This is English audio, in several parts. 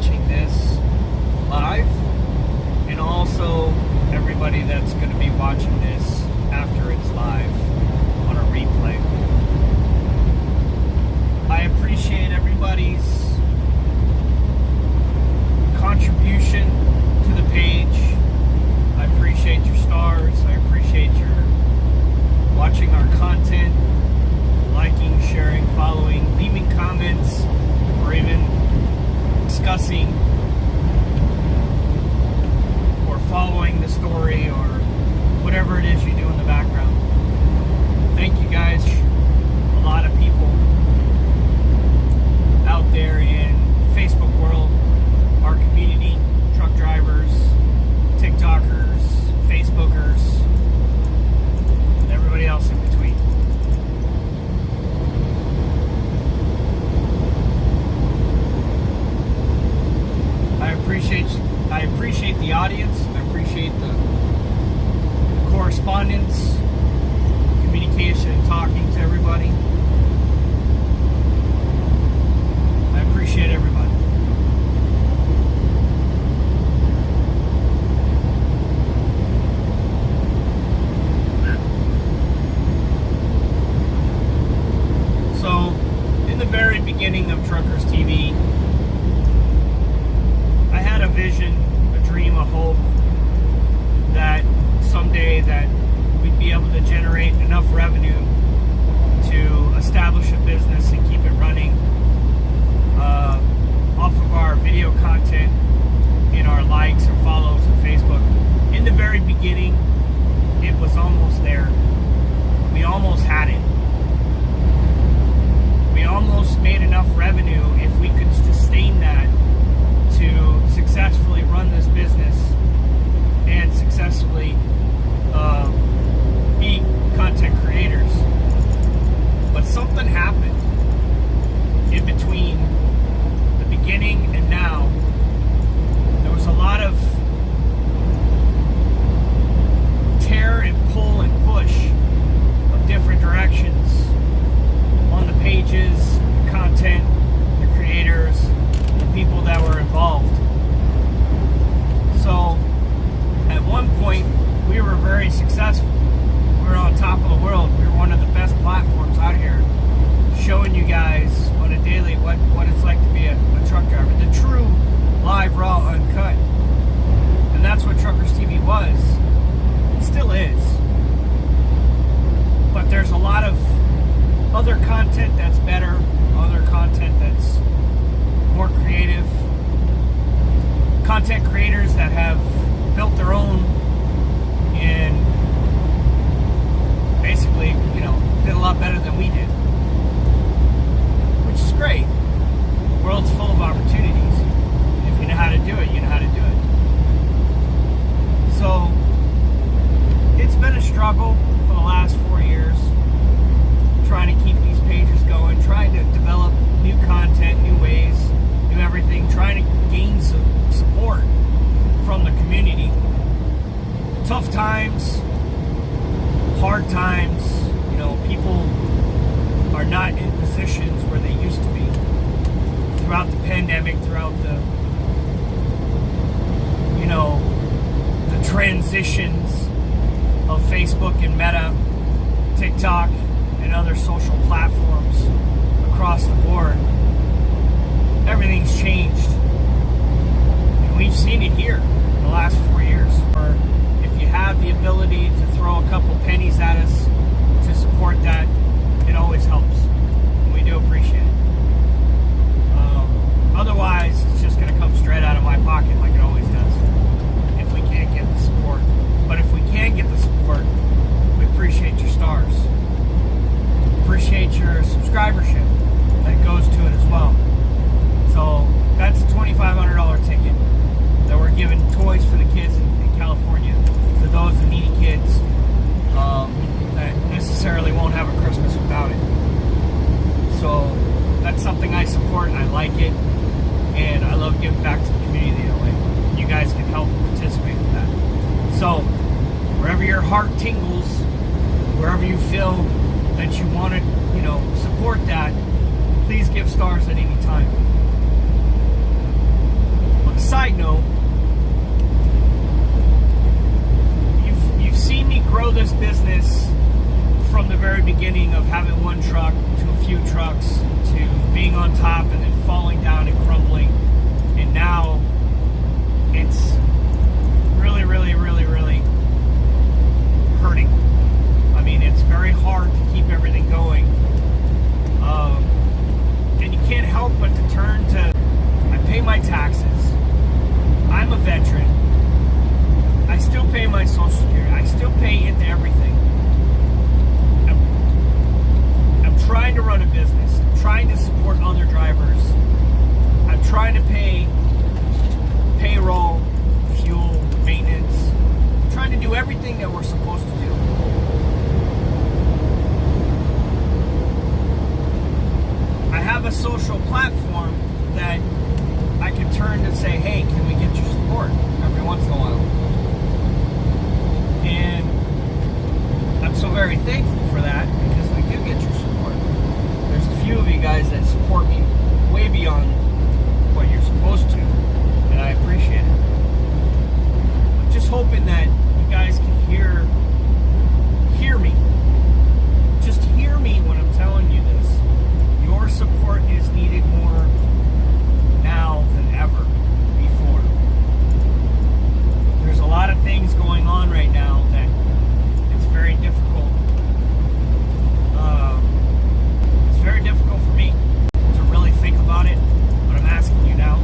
watching this live, and also everybody that's going to be watching this after it's live on a replay. I appreciate everybody's contribution to the page. I appreciate your stars. I appreciate your watching our content, liking, sharing, following, leaving comments, or even discussing or following the story or whatever it is you do in the background. Thank you guys. A lot of people out there in Facebook world, our community, truck drivers, TikTokers, Facebookers, and everybody else in between. I appreciate the audience. I appreciate the correspondence, communication, and talking to everybody. I appreciate everybody. So, in the very beginning of Truckers TV, I had a vision, a dream, a hope that someday that we'd be able to generate enough revenue to establish a business and keep it running off of our video content and our likes and follows on Facebook. In the very beginning, it was almost there. We almost had it. We almost made enough revenue if we could sustain that to successfully run this business and successfully be content creators. But something happened in between the beginning and now. There was a lot of tear and pull and push of different directions on the pages, the content, the creators, the people that were involved. So at one point we were very successful. We were on top of the world. We were one of the best platforms out here, showing you guys on a daily what it's like to be a truck driver. The true, live, raw, uncut. And that's what Truckers TV was. It still is. But there's a lot of other content that's better, other content that's more creative, content creators that have built their own and basically, did a lot better than we did, which is great. The world's full of opportunities. If you know how to do it, you know how to do it. So it's been a struggle for the last 4 years, trying to keep these pages going, trying to develop new content, new ways, new everything, trying to gain some support from the community. Tough times, hard times, people are not in positions where they used to be. Throughout the pandemic, throughout the transitions of Facebook and Meta, TikTok, and other social platforms across the board, everything's changed. And we've seen it here in the last 4 years. Or if you have the ability to throw a couple pennies at us to support that, it always helps. And we do appreciate it. Otherwise, it's just going to come straight out of my pocket like it always does, if we can't get the support. But if we can get the support, we appreciate your stars. Appreciate your subscribership that goes to it as well. So that's a $2,500 ticket that we're giving toys for the kids in California, to those the needy kids that necessarily won't have a Christmas without it. So that's something I support and I like it, and I love giving back to the community that way. You guys can help participate in that. So wherever your heart tingles, wherever you feel that you want to, support that, please give stars at any time. side note, you've seen me grow this business from the very beginning of having one truck to a few trucks to being on top and then falling down and crumbling, and now it's really, really, really, really hurting. I mean, it's very hard to keep everything going, and you can't help but to turn to, I pay my taxes, I'm a veteran, I still pay my Social Security, I still pay into everything. I'm trying to run a business, I'm trying to support other drivers, I'm trying to pay payroll, fuel, maintenance, I'm trying to do everything that we're supposed to do. I have a social platform that I can turn to say, hey, can we get your support every once in a while? And I'm so very thankful for that, because we do get your support. There's a few of you guys that support me way beyond what you're supposed to, and I appreciate it. I'm just hoping that you guys can hear me. Just hear me when I'm telling you this. Your support is needed more now than ever before. There's a lot of things going on right now that it's very difficult. It's very difficult for me to really think about it, but I'm asking you now.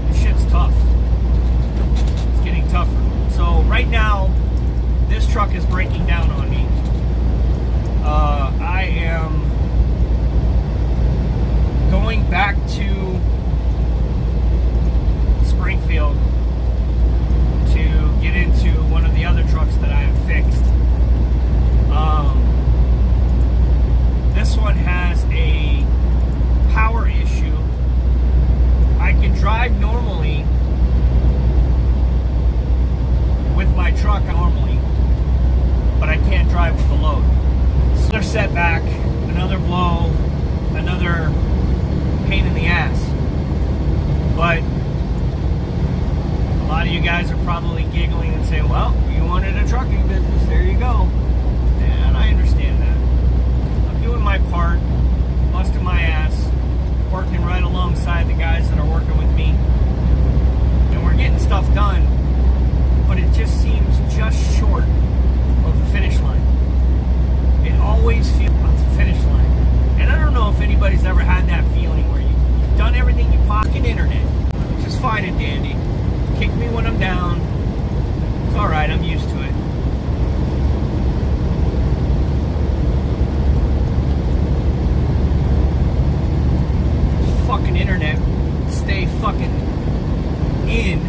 This shit's tough. It's getting tougher. So right now, this truck is breaking down on me. I am going back to Springfield to get into one of the other trucks that I have fixed. This one has a power issue. I can drive normally with my truck normally, but I can't drive with the load. So another setback, another blow, another pain in the ass. But a lot of you guys are probably giggling and saying, well, you wanted a trucking business, there you go. And I understand that. I'm doing my part, busting my ass, working right alongside the guys that are working with me. And we're getting stuff done, but it just seems just short of the finish line. It always feels like the finish line. And I don't know if anybody's ever had that feeling where you've done everything you possibly internet, which is fine and dandy. Kick me when I'm down. It's alright, I'm used to it. Fucking internet stay fucking in.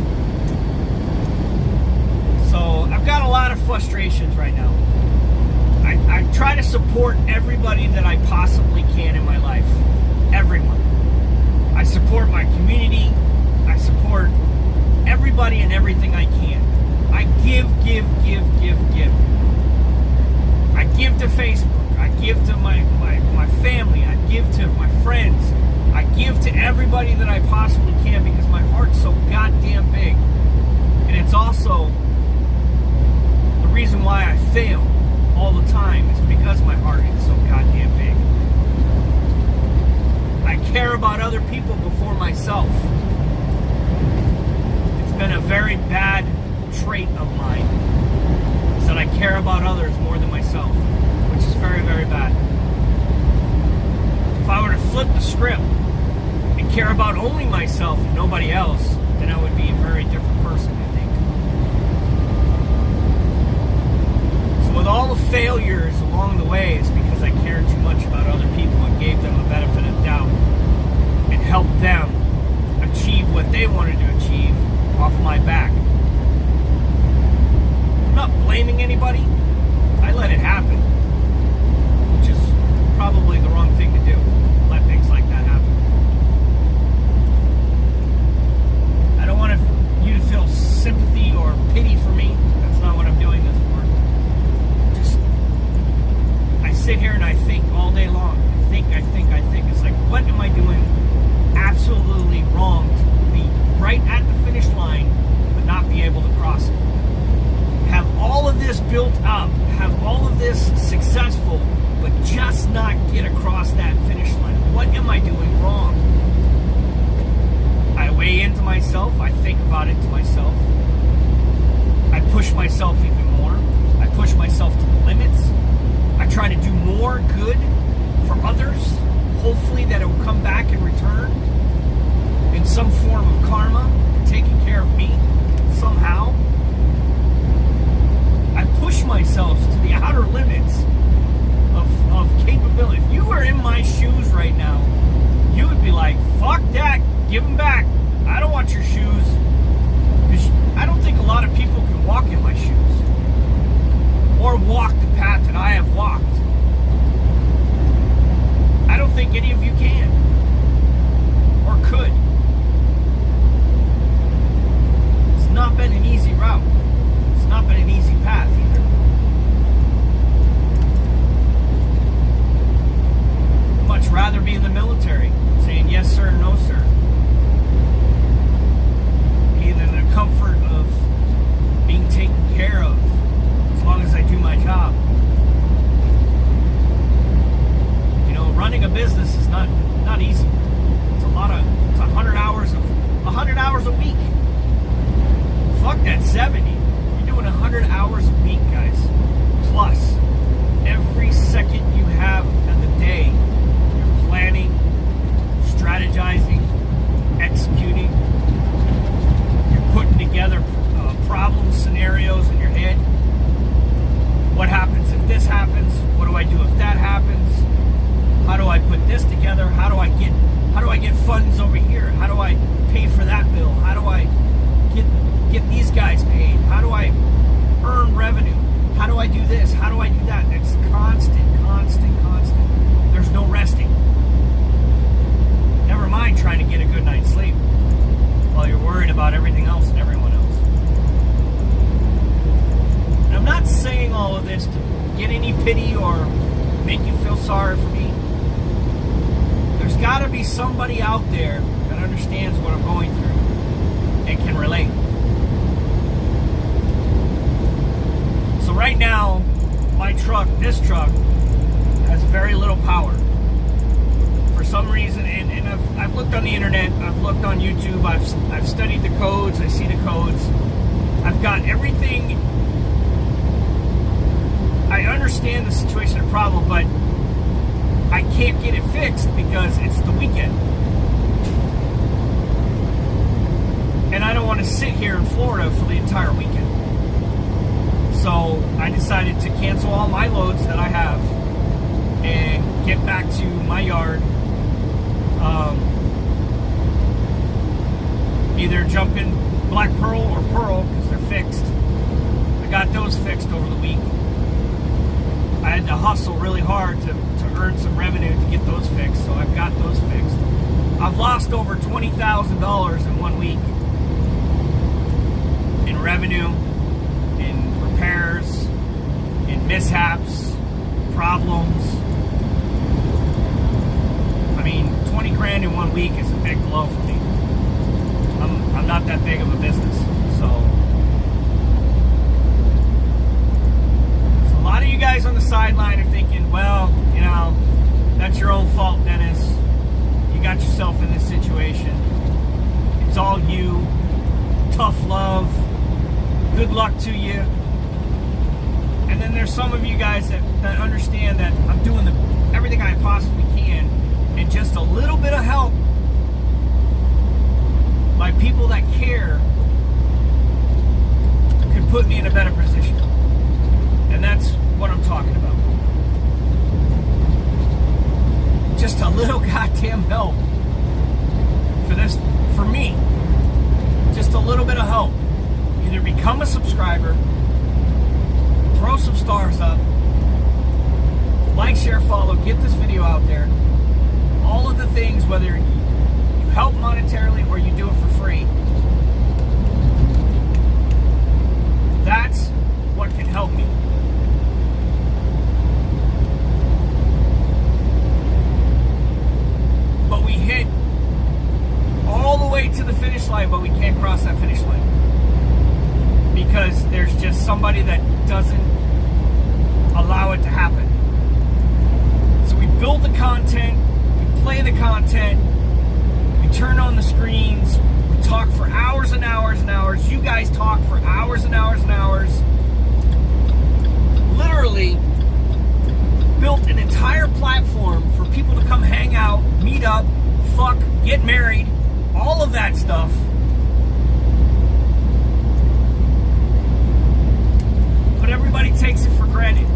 So I've got a lot of frustrations right now. I try to support everybody that I possibly can in my life. Everyone. I support my community. I support everybody and everything I can. I give. I give to Facebook. I give to my family. I give to my friends. I give to everybody that I possibly can, because my heart's so goddamn big. And it's also the reason why I fail all the time, is because my heart is so goddamn big. I care about other people before myself. It's been a very bad trait of mine, is that I care about others more than myself, which is very, very bad. If I were to flip the script and care about only myself and nobody else, then I would be a very different person, I think. So with all the failures along the way, it's because I cared too much about other people and gave them a benefit of doubt and helped them achieve what they wanted to achieve off my back. I'm not blaming anybody. I let it happen, which is probably the wrong thing to do. Let things like that happen. I don't want you to feel sympathy or pity for me. That's not what I'm doing this for. Just, I sit here and I think all day long. I think. bought into myself. I push myself even more. I push myself to the limits. I try to do more good for others, hopefully that it will come back in return in some form of karma, taking care of me somehow. I push myself to the outer limits of capability. If you were in my shoes right now, you would be like, fuck that, give them back. I don't want your shoes. I don't think a lot of people can walk in my shoes or walk the path that I have walked. I don't think any of you can or could. It's not been an easy route. It's not been an easy path either. I'd much rather be in the military, saying yes sir, no sir. Being in the comfort of being taken care of as long as I do my job. Running a business is not easy. It's 100 hours a week. Fuck that 70. You're doing 100 hours a week, guys. Plus, every second you have of the day, you're planning, strategizing, executing. You're putting together problem scenarios in your head. What happens if this happens? What do I do if that happens? How do I put this together? How do I get funds over here? How do I pay for that bill? How do I get these guys paid? How do I earn revenue? How do I do this? How do I do that? It's constant. There's no resting. Never mind trying to get a good night's sleep while you're worried about everything else and everyone else. And I'm not saying all of this to get any pity or make you feel sorry for me. There's got to be somebody out there that understands what I'm going through and can relate. So right now, this truck, has very little power. For some reason, and I've looked on the internet, I've looked on YouTube, I've studied the codes, I see the codes. I've got everything. I understand the situation and problem, but I can't get it fixed because it's the weekend. And I don't want to sit here in Florida for the entire weekend. So I decided to cancel all my loads that I have and get back to my yard. Either jump in Black Pearl or Pearl because they're fixed. I got those fixed over the week. I had to hustle really hard to earn some revenue to get those fixed, so I've got those fixed. I've lost over $20,000 in 1 week in revenue, in repairs, in mishaps, problems. I mean, 20 grand in 1 week is a big blow for me. I'm not that big of a business, so a lot of you guys on the sideline are thinking, well, that's your own fault, Dennis. You got yourself in this situation. It's all you. Tough love. Good luck to you. And then there's some of you guys that understand that I'm doing everything I possibly can, and just a little bit of help by people that care could put me in a better position. And that's what I'm talking about. Just a little goddamn help for me. Just a little bit of help. Either become a subscriber, throw some stars up, like, share, follow, get this video out there. All of the things, whether you help monetarily or you do it for free, that's what can help me. But we hit all the way to the finish line, but we can't cross that finish line because there's just somebody that doesn't allow it to happen. So we build the content, we play the content, we turn on the screens, we talk for hours and hours and hours. You guys talk for hours and hours and hours. Literally built an entire platform for people to come hang out, meet up, fuck, get married, all of that stuff. But everybody takes it for granted.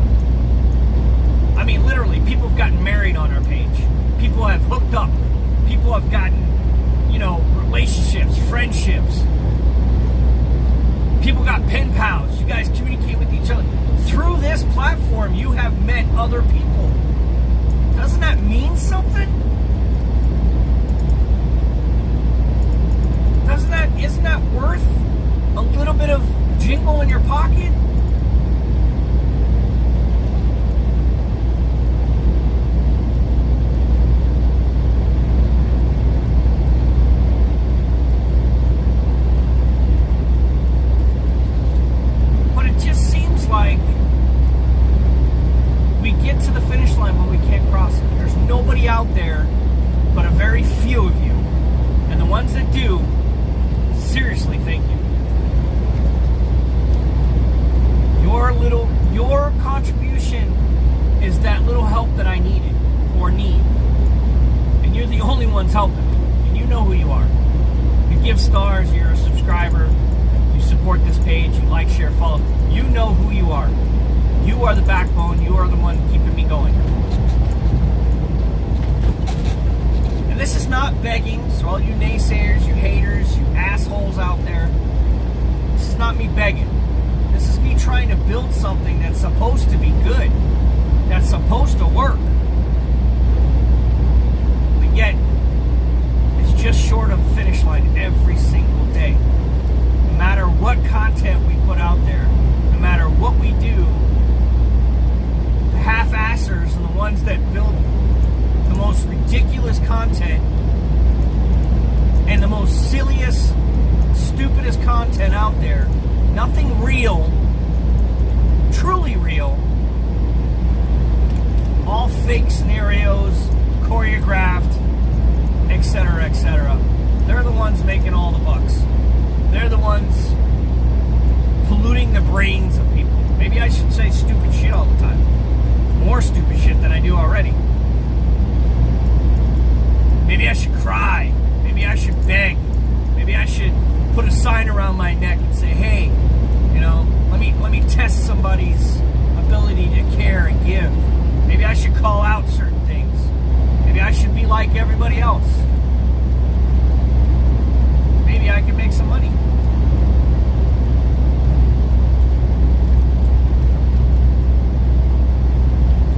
I mean, literally, people have gotten married on our page. People have hooked up. People have gotten, relationships, friendships. People got pen pals. You guys communicate with each other. Through this platform, you have met other people. Doesn't that mean something? Isn't that worth a little bit of jingle in your pocket? But it just seems like we get to the finish line but we can't cross it. There's nobody out there but a very few of you. And the ones that do, seriously, thank you. Your contribution is that little help that I needed or need. And you're the only ones helping me. And you know who you are. You give stars, you're a subscriber, you support this page, you like, share, follow. You know who you are. You are the backbone, you are the one keeping me going. And this is not begging, so all you naysayers, you haters, you assholes out there, this is not me begging. This is me trying to build something that's supposed to be good, that's supposed to work. But yet, it's just short of the finish line every single day. No matter what content we put out there, no matter what we do, the half-assers and the ones that build the most ridiculous content and the most silliest, stupidest content out there, nothing real, truly real, all fake scenarios, choreographed, etc., etc. They're the ones making all the bucks. They're the ones polluting the brains of people. Maybe I should say stupid shit all the time. More stupid shit than I do already. Maybe I should cry. Maybe I should beg. Maybe I should put a sign around my neck and say, hey, let me test somebody's ability to care and give. Maybe I should call out certain things. Maybe I should be like everybody else. Maybe I can make some money.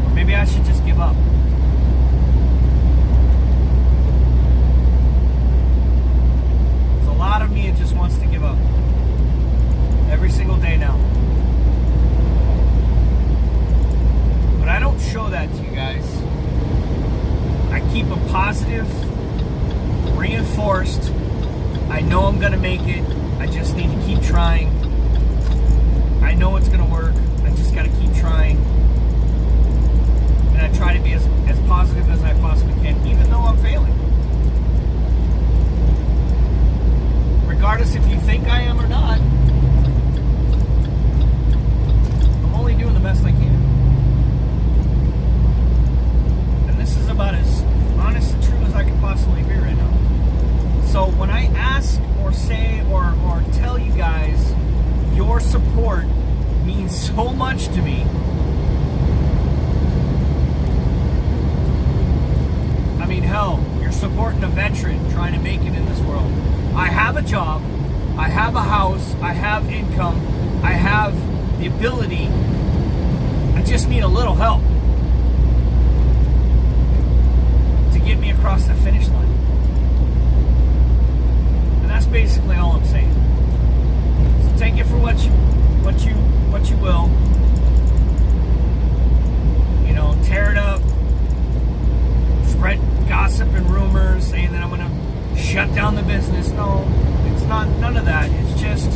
Or maybe I should just give up. There's a lot of me that just wants to give up. Every single day now. But I don't show that to you guys. I keep a positive, reinforced, I know I'm going to make it. I just need to keep trying. I know it's going to work. I just got to keep trying. And I try to be as positive as I possibly can, even though I'm failing. Regardless if you think I am or not, I'm only doing the best I can. And this is about as honest and true as I can possibly be right now. So when I ask or say or tell you guys your support means so much to me, I mean, hell, you're supporting a veteran trying to make it in this world. I have a job, I have a house, I have income, I have the ability. I just need a little help to get me across the finish line. And that's basically all I'm saying. So take it for what you will. Tear it up, spread gossip and rumors saying that I'm gonna shut down the business. No, it's not, none of that. It's just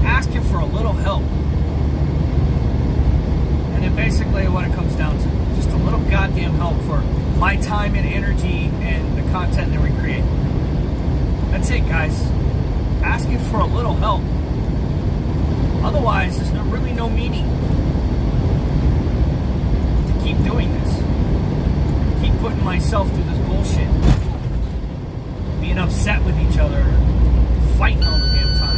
asking for a little help. And then basically what it comes down to, just a little goddamn help for my time and energy and the content that we create. That's it, guys. Asking for a little help. Otherwise, there's really no meaning to keep doing this. Keep putting myself through this bullshit. Being upset with each other. Fighting all the damn time.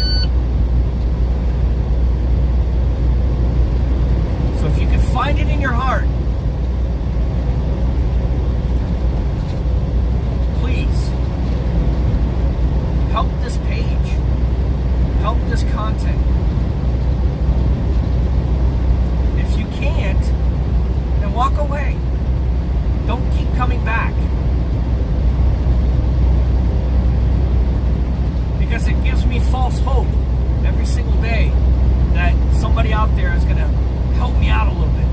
So if you can find it in your heart, please help this page. Help this content. If you can't, then walk away. Don't keep coming back. Because it gives me false hope every single day that somebody out there is going to help me out a little bit.